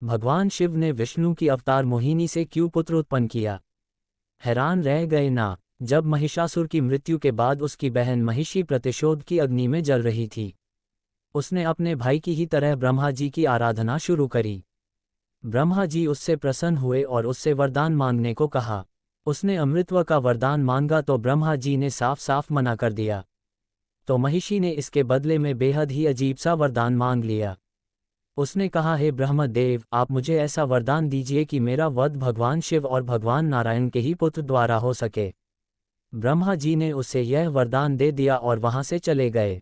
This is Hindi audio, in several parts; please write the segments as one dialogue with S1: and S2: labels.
S1: भगवान शिव ने विष्णु की अवतार मोहिनी से क्यों पुत्र उत्पन्न किया? हैरान रह गए ना? जब महिषासुर की मृत्यु के बाद उसकी बहन महिषी प्रतिशोध की अग्नि में जल रही थी, उसने अपने भाई की ही तरह ब्रह्मा जी की आराधना शुरू करी। ब्रह्मा जी उससे प्रसन्न हुए और उससे वरदान मांगने को कहा। उसने अमृतत्व का वरदान मांगा तो ब्रह्मा जी ने साफ साफ मना कर दिया। तो महिषी ने इसके बदले में बेहद ही अजीब सा वरदान मांग लिया। उसने कहा, हे ब्रह्मदेव, आप मुझे ऐसा वरदान दीजिए कि मेरा वध भगवान शिव और भगवान नारायण के ही पुत्र द्वारा हो सके। ब्रह्मा जी ने उसे यह वरदान दे दिया और वहां से चले गए।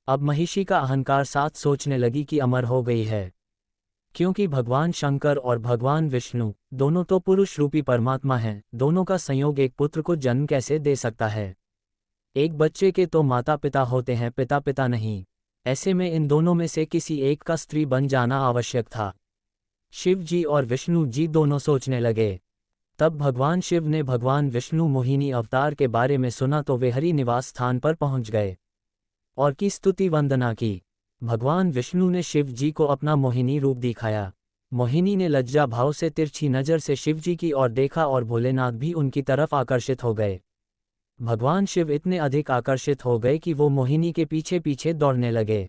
S1: अब महिषी का अहंकार साथ सोचने लगी कि अमर हो गई है, क्योंकि भगवान शंकर और भगवान विष्णु दोनों तो पुरुष रूपी परमात्मा हैं। दोनों का संयोग एक पुत्र को जन्म कैसे दे सकता है? एक बच्चे के तो माता पिता होते हैं, पिता पिता नहीं। ऐसे में इन दोनों में से किसी एक का स्त्री बन जाना आवश्यक था। शिव जी और विष्णु जी दोनों सोचने लगे। तब भगवान शिव ने भगवान विष्णु मोहिनी अवतार के बारे में सुना तो वे हरि निवास स्थान पर पहुंच गए और की स्तुति वंदना की। भगवान विष्णु ने शिव जी को अपना मोहिनी रूप दिखाया। मोहिनी ने लज्जा भाव से तिरछी नजर से शिव जी की ओर देखा और भोलेनाथ भी उनकी तरफ आकर्षित हो गए। भगवान शिव इतने अधिक आकर्षित हो गए कि वो मोहिनी के पीछे पीछे दौड़ने लगे।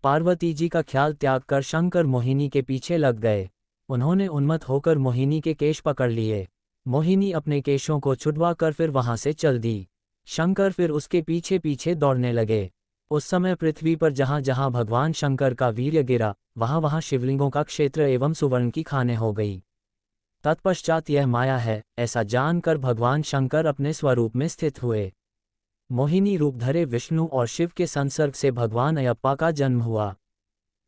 S1: पार्वती जी का ख्याल त्याग कर शंकर मोहिनी के पीछे लग गए। उन्होंने उन्मत्त होकर मोहिनी के केश पकड़ लिए। मोहिनी अपने केशों को छुड़वा कर फिर वहां से चल दी। शंकर फिर उसके पीछे पीछे दौड़ने लगे। उस समय पृथ्वी पर जहां जहां भगवान शंकर का वीर्य गिरा, वहां वहां शिवलिंगों का क्षेत्र एवं सुवर्ण की खानें हो गई। तत्पश्चात यह माया है, ऐसा जानकर भगवान शंकर अपने स्वरूप में स्थित हुए। मोहिनी रूप धरे विष्णु और शिव के संसर्ग से भगवान अयप्पा का जन्म हुआ।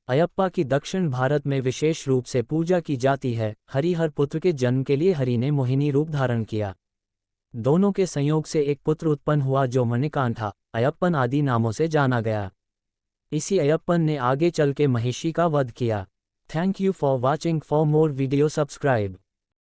S1: अयप्पा की दक्षिण भारत में विशेष रूप से पूजा की जाती है। हरिहर पुत्र के जन्म के लिए हरि ने मोहिनी रूप धारण किया। दोनों के संयोग से एक पुत्र उत्पन्न हुआ जो मणिकांठा, अयप्पन आदि नामों से जाना गया। इसी अयप्पन ने आगे चल के महिषी का वध किया। Thank you for watching. For more video subscribe.